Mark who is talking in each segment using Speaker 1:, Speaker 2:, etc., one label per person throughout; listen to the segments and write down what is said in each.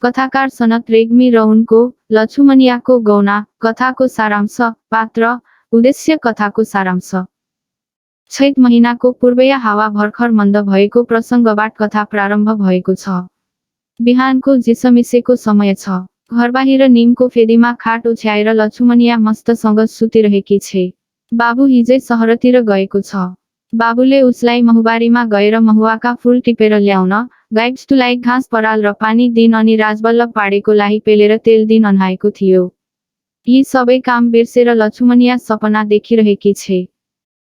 Speaker 1: कथाकार सनत रेग्मी र उनको लछुमनियाको गौना कथाको सारांश पात्र उद्देश्य कथाको सारांश चैत महिनाको पूर्वीय हावा भर्खर मन्द भएको प्रसङ्गबाट कथा प्रारम्भ भएको छ। बिहानको झिसमिसेको समय छ। घरबाहिर निमको फेदीमा खाट ओछ्याएर लछुमनिया मस्तसँग सुतिरहेकी छे। बाबु हिजै सहरतिर गएको छ। बाबुले उसलाई महुबारीमा गएर महुवाका फूल टिपेर ल्याउन, गाईबस्तुलाई घाँस पराल र पानी दिन अनि राजबल्लभ पाडेको लाही पेलेर तेल दिन अन्हाएको थियो। यी सबै काम बिर्सेर लछुमनिया सपना देखिरहेकी छे।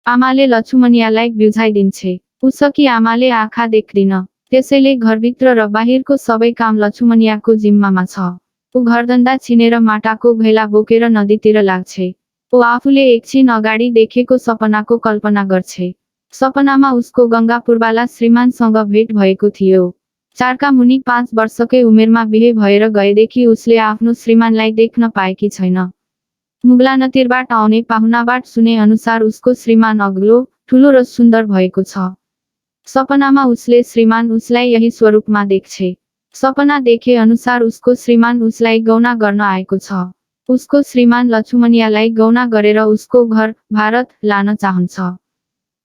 Speaker 1: आमाले लछुमनियालाई बिउझाइदिन्छे। उसकी आमाले आँखा देख्दिन। त्यसैले घरभित्र र बाहिरको सबै काम लछुमनियाको जिम्मामा छ। ऊ घरधन्दा छिनेर माटाको घैला बोकेर नदीतिर लाग्छे। ऊ आफूले एकछिन अगाडि देखेको सपनाको कल्पना गर्छे। सपनामा उसको गंगापुरवाला श्रीमानसँग भेट भएको थियो। 4का मुनि 5 वर्षकै उमेरमा बिहे भएर गएदेखि उसले आफ्नो श्रीमानलाई देख्न पाएकी छैन। मुगलानतिरबाट आउने पाहुनाबाट सुने अनुसार उसको श्रीमान अग्लो, ठुलो र सुन्दर भएको छ। सपनामा उसले श्रीमान उसलाई यही स्वरूपमा देख्छे। सपना देखे अनुसार उसको श्रीमान उसलाई गौना गर्न आएको छ। उसको श्रीमान लछुमनियालाई गौना गरेर उसको घर भारत लान चाहन्छ।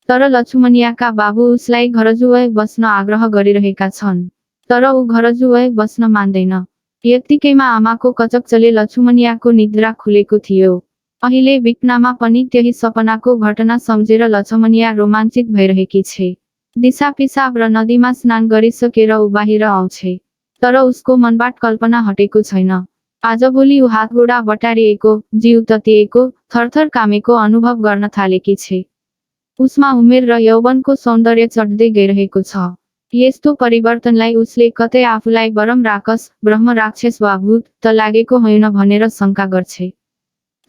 Speaker 1: तर लछुमनियाका बाबु उसलाई घरजुवै बस्न आग्रह गरिरहेका छन्। तर ऊ घरजुवै बस्न मान्दैन। यत्तिकैमा आमाको कचकचले लछुमनियाको निद्रा खुलेको थियो। अहिले बिपनामा पनि त्यही सपनाको घटना सम्झेर लछुमनिया रोमाञ्चित भइरहेकी छे। दिसा पिसाब र नदीमा स्नान गरिसकेर ऊ बाहिर आउँछे। तर उसको मनबाट कल्पना हटेको छैन। आजभोलि ऊ हातगोडा बटारिएको, जिउ ततिएको, थरथर कामेको अनुभव गर्न थालेकी छे। उसमा उमेर र यौवनको सौन्दर्य चढ्दै गइरहेको छ। यस्तो परिवर्तनलाई उसले कतै आफूलाई बरम राक्षस, ब्रह्म राक्षस वा भूत त लागेको होइन भनेर शङ्का गर्छे।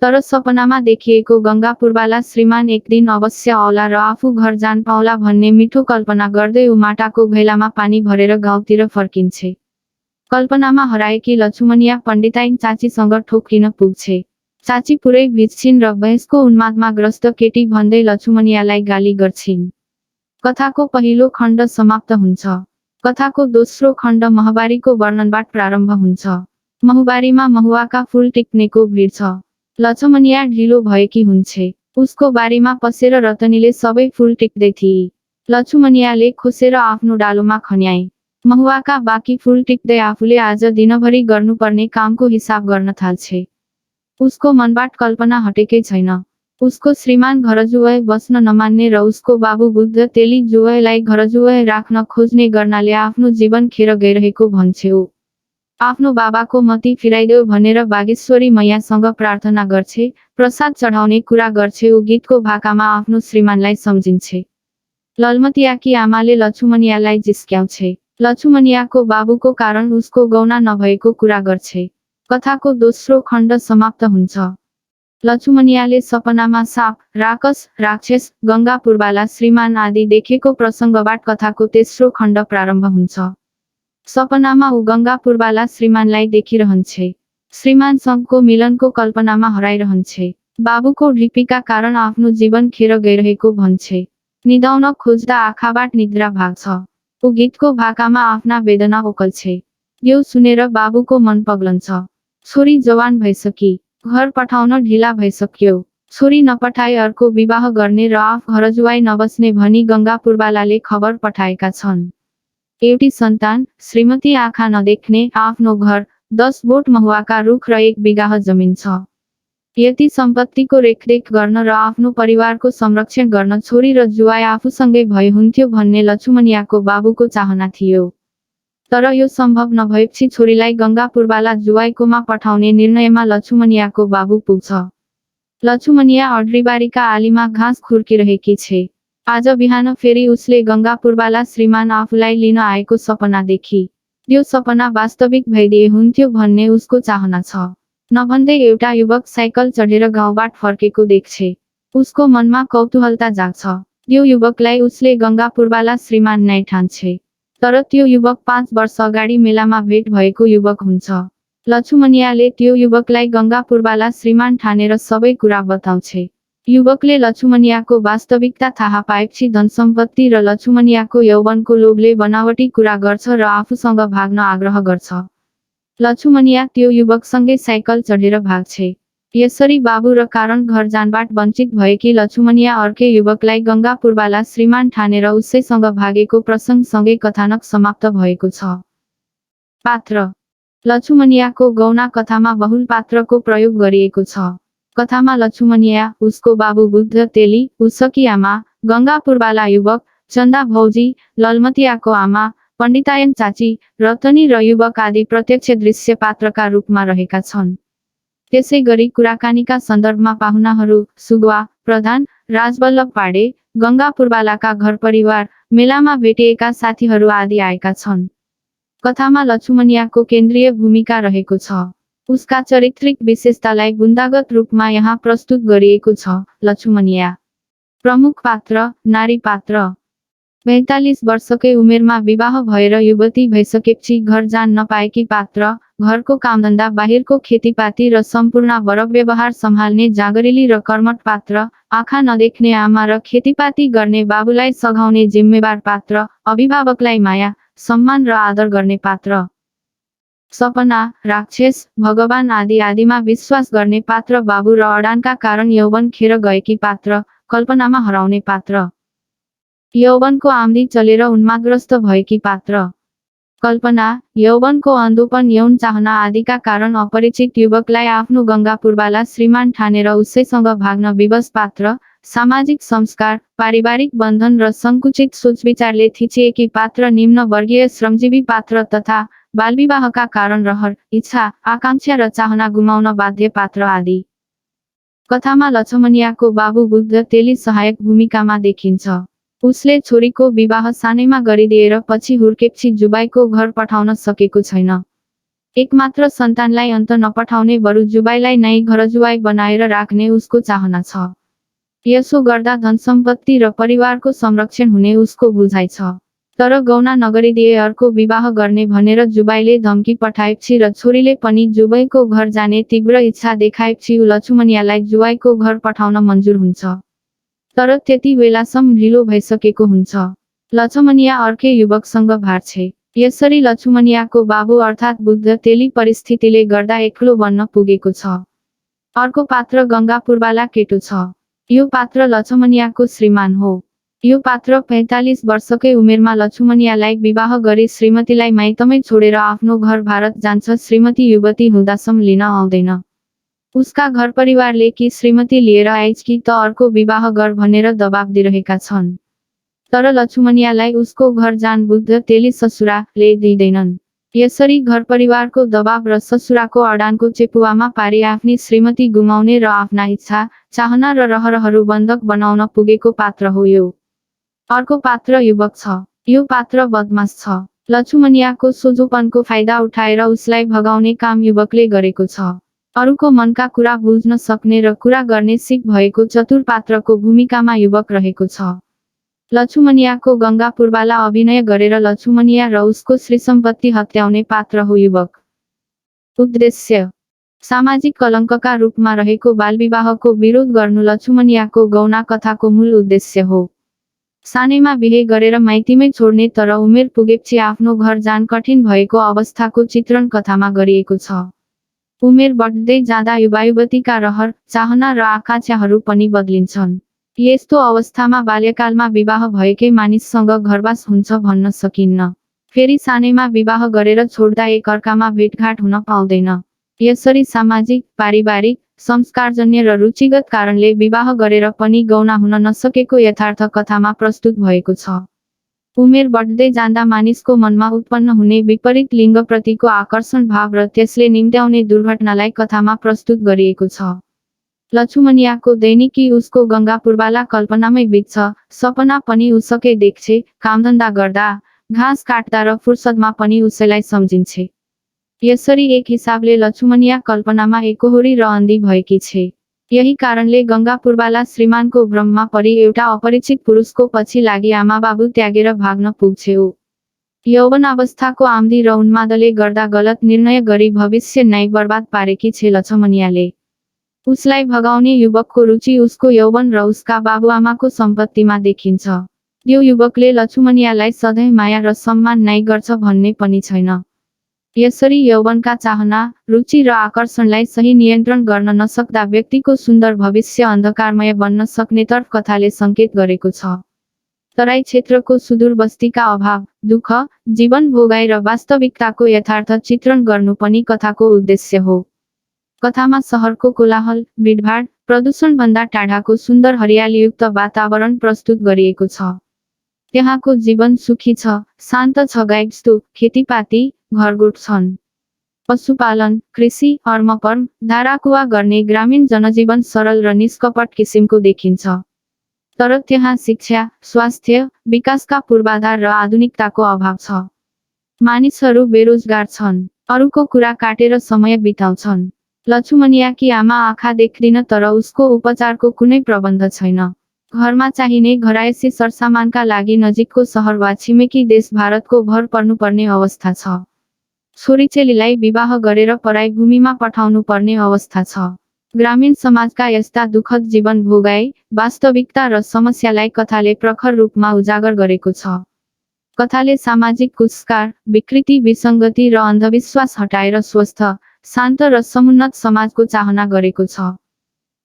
Speaker 1: तर सपनामा देखिएको गंगापुरवाला श्रीमान एक दिन अवश्य आउला र आफू घर जान पाउला भन्ने मिठो कल्पना गर्दै ऊ माटाको घैलामा पानी भरेर गाउँतिर फर्किन्छे। कल्पनामा हराएकी लछुमनिया पण्डिताइन चाचीसँग ठोक्किन पुग्छे। चाची पुरै भिज्छिन् र बहसको उन्मादमा ग्रस्त केटी भन्दै लछुमनियालाई गाली गर्छिन्। कथाको पहिलो खण्ड समाप्त हुन्छ। कथाको दोस्रो खण्ड महुबारीको वर्णनबाट प्रारम्भ हुन्छ। महुबारीमा महुवाका फूल टिप्नेको भिड छ। लछुमनिया ढिलो भएकी हुन्छे। उसको बारीमा पसेर रतनीले सबै फूल टिप्दै थिए। लछुमनियाले खोसेर आफ्नो डालोमा खन्याए। महुवाका बाँकी फूल टिप्दै आफूले आज दिनभरि गर्नुपर्ने कामको हिसाब गर्न थाल्छे। उसको मनबाट कल्पना हटेकै छैन। उसको श्रीमान घरजुवै बस्न नमान्ने र उसको बाबु बुद्ध तेली जुवैलाई घरजुवै राख्न खोज्ने गर्नाले आफ्नो जीवन खेर गइरहेको भन्छे ऊ। आफ्नो बाबाको मती फिराइदेऊ भनेर बागेश्वरी मैयासँग प्रार्थना गर्छे, प्रसाद चढाउने कुरा गर्छे। ऊ गीतको भाकामा आफ्नो श्रीमानलाई सम्झिन्छे। ललमतियाकी आमाले लछुमनियालाई जिस्क्याउँछे। लछुमनियाको बाबुको कारण उसको गौना नभएको कुरा गर्छे। कथाको दोस्रो खण्ड समाप्त हुन्छ। लछुमनियाले सपनामा साप, राक्षस, राक्षस, गंगापुरवाला श्रीमान आदि देखेको प्रसङ्गबाट कथाको तेस्रो खण्ड प्रारम्भ हुन्छ। सपनामा ऊ गंगापुरवाला श्रीमानलाई देखिरहन्छे। श्रीमानसँगको मिलनको कल्पनामा हराइरहन्छे। बाबुको ढिपीका कारण आफ्नो जीवन खेर गइरहेको भन्छे। निदाउन खोज्दा आँखाबाट निद्रा भाग्छ। ऊ गीतको भाकामा आफ्ना वेदना ओकल्छे। यो सुनेर बाबुको मन पग्लन्छ। छोरी जवान भइसकी। घर पठाउन ढिला भइसक्यो। छोरी नपठाए अर्को विवाह गर्ने र आफ घरजुवाई नबस्ने भनी गंगापुरवालाले खबर पठाएका छन्। एउटी सन्तान, श्रीमती आँखा नदेख्ने, आफ्नो घर, 10 बोट महुवाका रुख र 1 बिगाह जमिन छ। यति सम्पत्तिको रेखदेख गर्न र आफ्नो परिवारको संरक्षण गर्न छोरी र जुवाई आफूसँगै भए हुन्थ्यो भन्ने लछुमनियाको बाबुको चाहना थियो। तर यो सम्भव नभएपछि छोरीलाई गंगापुरवाला जुवाईकोमा पठाउने निर्णयमा लछुमनियाको बाबु पुग्छ। लछुमनिया अड्रीबारीका आलीमा घाँस खुर्किरहेकी छे। आज बिहान फेरि उसले गंगापुरवाला श्रीमान आफूलाई लिन आएको सपना देखी। यो सपना वास्तविक भइदिए हुन्थ्यो भन्ने उसको चाहना छ। नभन्दै एउटा युवक साइकल चढेर गाउँबाट फर्केको देख्छे। उसको मनमा कौतूहलता जाग्छ। यो युवकलाई उसले गंगापुरवाला श्रीमान नै ठान्छे। तर त्यो युवक 5 वर्ष अगाडि मेलामा भेट भएको युवक हुन्छ। लछुमनियाले त्यो युवकलाई गंगापुरवाला श्रीमान ठानेर सबै कुरा बताउँछे। युवकले लछुमनियाको वास्तविकता थाहा पाएपछि धनसम्पत्ति र लछुमनियाको यौवनको लोभले बनावटी कुरा गर्छ र आफूसँग भाग्न आग्रह गर्छ। लछुमनिया त्यो युवकसँगै साइकल चढेर भाग्छे। यसरी बाबु र कारण घर जानबाट वञ्चित भएकी लछुमनिया अर्कै युवकलाई गंगापुरवाला श्रीमान ठानेर उसैसँग भागेको प्रसङ्गसँगै कथानक समाप्त भएको छ। पात्र लछुमनियाको गौना कथामा बहुल पात्रको प्रयोग गरिएको छ। कथामा लछुमनिया, उसको बाबु बुद्ध तेली, उसकी आमा, गंगापुरवाला युवक, चन्दा भौजी, ललमतियाको आमा, पण्डितायन चाची, रतनी र युवक आदि प्रत्यक्ष दृश्य पात्रका रूपमा रहेका छन्। त्यसैगरी कुराकानीका सन्दर्भमा पाहुनाहरू, सुगुवा, प्रधान, राजवल्लभ पाडे, गंगापुरवालाका घर परिवार, मेलामा भेटिएका साथीहरू आदि आएका छन्। कथामा लछुमनियाको केन्द्रीय भूमिका रहेको छ। उसका चरित्रिक विशेषतालाई बुन्दागत रूपमा यहाँ प्रस्तुत गरिएको छ। लछुमनिया प्रमुख पात्र, नारी पात्र। 45 वर्षकै उमेरमा विवाह भएर युवती भइसकेपछि घर जान नपाएकी पात्र, घरको कामधन्दा बाहिरको खेतीपाती र सम्पूर्ण व्यवहार सम्हाल्ने जागरिली र कर्मठ पात्र, आँखा नदेख्ने आमा र खेतीपाती गर्ने बाबुलाई सघाउने जिम्मेवार पात्र, अभिभावकलाई माया, सम्मान र आदर गर्ने पात्र, सपना, राक्षस, भगवान आदि आदिमा विश्वास गर्ने पात्र, बाबु र अडानका कारण यौवन खेर गएकी पात्र, कल्पनामा हराउने पात्र, यौवनको आम्दी चलेर उन्मादग्रस्त भएकी पात्र, कल्पना, यौवनको अन्धोपन, यौन चाहना आदिका कारण अपरिचित युवकलाई आफ्नो गंगापुरवाला श्रीमान ठानेर उसैसँग भाग्न विवश पात्र, सामाजिक संस्कार, पारिवारिक बन्धन र संकुचित सोचविचारले थिचिएकी पात्र, निम्न वर्गीय श्रमजीवी पात्र तथा बालविवाहका कारण रहर, इच्छा, आकांक्षा र चाहना गुमाउन बाध्य पात्र आदि। कथामा लछुमनियाको बाबु बुद्ध तेली सहायक भूमिकामा देखिन्छ। उसले छोरीको विवाह सानैमा गरिदिएर पछि हुर्केपछि जुबाईको घर पठाउन सकेको छैन। एकमात्र सन्तानलाई अन्त नपठाउने बरु जुबाईलाई नै घरजुवाई बनाएर राख्ने उसको चाहना छ। यसो गर्दा धनसम्पत्ति र परिवारको संरक्षण हुने उसको बुझाइ छ। तर गौना नगरिदिए अर्को विवाह गर्ने भनेर जुबाईले धम्की पठाएपछि र छोरीले पनि जुबाईको घर जाने तीव्र इच्छा देखाएपछि लछुमनियालाई जुबाईको घर पठाउन मन्जुर हुन्छ। तर त्यति बेलासम्म ढिलो भइसकेको हुन्छ। लछुमनिया अर्कै युवकसँग भाग्छे। यसरी लछुमनियाको बाबु अर्थात् बुद्ध तेली परिस्थितिले गर्दा एक्लो बन्न पुगेको छ। अर्को पात्र गंगापुरवाला केटो छ। यो पात्र लछुमनियाको श्रीमान हो। यो पात्र 45 वर्षकै उमेरमा लछुमनियालाई विवाह गरी श्रीमतीलाई माइतमै छोडेर आफ्नो घर भारत जान्छ। श्रीमती युवती हुँदासम्म लिन आउँदैन। उसका घर परिवारले कि श्रीमती लिएर आइज कि त अर्को विवाह गर भनेर दबाब दिइरहेका छन्। तर लछुमनियालाई उसको घर जान बुद्ध तेली ससुराले दिँदैनन्। यसरी घर परिवारको दबाब र ससुराको अडानको चेपुवामा पारी आफ्नी श्रीमती गुमाउने र आफ्ना इच्छा, चाहना र रहरहरू बन्धक बनाउन पुगेको पात्र हो यो। अर्को पात्र युवक छ। यो पात्र बदमास छ। लछुमनियाको सोझोपनको फाइदा उठाएर उसलाई भगाउने काम युवकले गरेको छ। अरूको मनका कुरा बुझ्न सक्ने र कुरा गर्ने सिक भएको चतुर पात्रको भूमिकामा युवक रहेको छ। लछुमनियाको गंगापुरवाला अभिनय गरेर लछुमनिया र उसको श्रीसम्पत्ति हत्याउने पात्र हो युवक। उद्देश्य सामाजिक कलङ्कका रूपमा रहेको बालविवाहको विरोध गर्नु लछुमनियाको गौना कथाको मूल उद्देश्य हो। सानैमा बिहे गरेर माइतीमै छोड्ने तर उमेर पुगेपछि आफ्नो घर जान कठिन भएको अवस्थाको चित्रण कथामा गरिएको छ। उमेर बढ्दै जाँदा युवायुवतीका रहर, चाहना र आकांक्षाहरू पनि बदलिन्छन्। यस्तो अवस्थामा बाल्यकालमा विवाह भएकै मानिससँग घरवास हुन्छ भन्न सकिन्न। फेरि सानैमा विवाह गरेर छोड्दा एक अर्कामा भेटघाट हुन पाउँदैन। यसरी सामाजिक, पारिवारिक, संस्कारजन्य र रुचिगत कारणले विवाह गरेर पनि गौना हुन नसकेको यथार्थ कथामा प्रस्तुत भएको छ। उमेर बढ्दै जाँदा मानिसको मनमा उत्पन्न हुने विपरीत लिङ्गप्रतिको आकर्षण भाव र त्यसले निम्त्याउने दुर्घटनालाई कथामा प्रस्तुत गरिएको छ। लछुमनियाको दैनिकी उसको गंगापुरवाला कल्पनामै बित्छ। सपना पनि उसकै देख्छे। कामधन्दा गर्दा, घाँस काट्दा र फुर्सदमा पनि उसैलाई सम्झिन्छे। यसरी एक हिसाबले लछुमनिया कल्पनामा एकोहोरी र अन्धी भएकी छे। यही कारणले गंगापुरवाला श्रीमानको भ्रममा परी एउटा अपरिचित पुरुषको पछि लागि आमाबाबु त्यागेर भाग्न पुग्छे। यौवनावस्थाको आम्दी र उन्मादले गर्दा गलत निर्णय गरी भविष्य नै बर्बाद पारेकी छे लछुमनियाले। उसलाई भगाउने युवकको रुचि उसको यौवन र उसका बाबुआमाको सम्पत्तिमा देखिन्छ। यो युवकले लछुमनियालाई सधैँ माया र सम्मान नै गर्छ भन्ने पनि छैन। यसरी यौवनका चाहना, रुचि र आकर्षणलाई सही नियन्त्रण गर्न नसक्दा व्यक्तिको सुन्दर भविष्य अन्धकारमय बन्न सक्नेतर्फ कथाले सङ्केत गरेको छ। तराई क्षेत्रको सुदूर बस्तीका अभाव, दुःख, जीवन भोगाइ र वास्तविकताको यथार्थ चित्रण गर्नु पनि कथाको उद्देश्य हो। कथामा सहरको कोलाहल, भिडभाड, प्रदूषणभन्दा टाढाको सुन्दर हरियालीयुक्त वातावरण प्रस्तुत गरिएको छ। त्यहाँको जीवन सुखी छ, शान्त छ, गाईबस्तु, खेतीपाती, घरगोठ छन्। पशुपालन, कृषि, अर्मपर्म, धाराकुवा गर्ने ग्रामीण जनजीवन सरल र निष्कपट किसिमको देखिन्छ। तर त्यहाँ शिक्षा, स्वास्थ्य, विकासका पूर्वाधार र आधुनिकताको अभाव छ। मानिसहरू बेरोजगार छन्, अरूको कुरा काटेर समय बिताउँछन्। लछुमनियाकी आमा आँखा देख्दिन तर उसको उपचारको कुनै प्रबन्ध छैन। घरमा चाहिने घरायसी सरसामानका लागि नजिकको सहर वा छिमेकी देश भारतको भर पर्नुपर्ने अवस्था छ। छोरीचेलीलाई विवाह गरेर पराई भूमिमा पठाउनु पर्ने अवस्था छ। ग्रामीण समाजका यस्ता दुःखद जीवन भोगाई, वास्तविकता र समस्यालाई कथाले प्रखर रूपमा उजागर गरेको छ। कथाले सामाजिक कुसंस्कार, विकृति, विसङ्गति र अन्धविश्वास हटाएर स्वस्थ, शान्त र समुन्नत समाजको चाहना गरेको छ।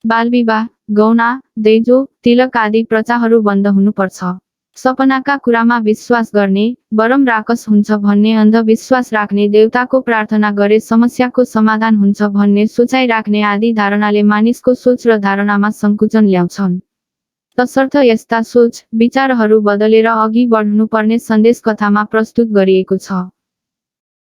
Speaker 1: बालविवाह, गौना, दैजो, तिलक आदि प्रथाहरू बन्द हुनुपर्छ। सपनाका कुरामा विश्वास गर्ने, वरम राकस हुन्छ भन्ने अन्धविश्वास राख्ने, देवताको प्रार्थना गरे समस्याको समाधान हुन्छ भन्ने सोचाइ राख्ने आदि धारणाले मानिसको सोच र धारणामा सङ्कुचन ल्याउँछन्। तसर्थ यस्ता सोच, विचारहरू बदलेर अघि बढ्नुपर्ने सन्देश कथामा प्रस्तुत गरिएको छ।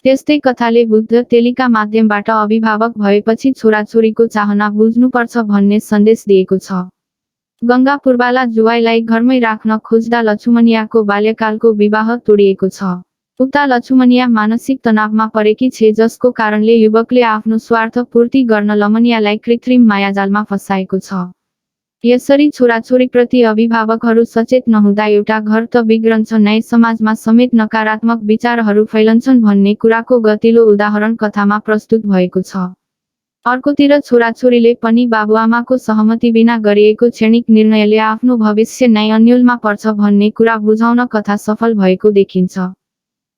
Speaker 1: त्यस्तै कथाले बुद्ध तेलीका माध्यमबाट अभिभावक भएपछि छोराछोरीको चाहना बुझ्नुपर्छ भन्ने सन्देश दिएको छ। गङ्गा पूर्वाला जुवाईलाई घरमै राख्न खोज्दा लछुमनियाको बाल्यकालको विवाह तोडिएको छ। उता लछुमनिया मानसिक तनावमा परेकी छे जसको कारणले युवकले आफ्नो स्वार्थ पूर्ति गर्न लमनियालाई कृत्रिम मायाजालमा फसाएको छ। यसरी छोराछोरीप्रति अभिभावकहरू सचेत नहुँदा एउटा घर त बिग्रन्छ नै समाजमा समेत नकारात्मक विचारहरू फैलन्छन् भन्ने कुराको गतिलो उदाहरण कथामा प्रस्तुत भएको छ। अर्कोतिर छोराछोरीले पनि बाबुआमाको सहमति बिना गरिएको क्षणिक निर्णयले आफ्नो भविष्य नै अन्योलमा पर्छ भन्ने कुरा बुझाउन कथा सफल भएको देखिन्छ।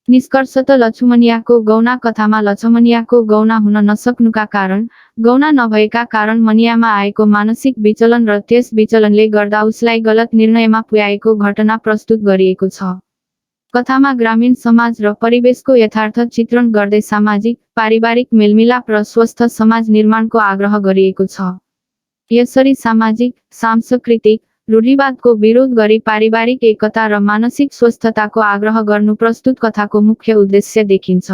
Speaker 1: निष्कर्षतः लछुमनियाको गौना कथामा लछमनियाको गौना हुन नसक्नुका कारण, गौना नभएका कारण मनियामा आएको मानसिक विचलन र त्यस विचलनले गर्दा उसलाई गलत निर्णयमा पुर्याएको घटना प्रस्तुत गरिएको छ। कथामा ग्रामीण समाज र परिवेशको यथार्थ चित्रण गर्दै सामाजिक, पारिवारिक मेलमिलाप र स्वस्थ समाज निर्माणको आग्रह गरिएको छ। यसरी सामाजिक, सांस्कृतिक रूढिवादको विरोध गरी पारिवारिक एकता र मानसिक स्वस्थताको आग्रह गर्नु प्रस्तुत कथाको मुख्य उद्देश्य देखिन्छ।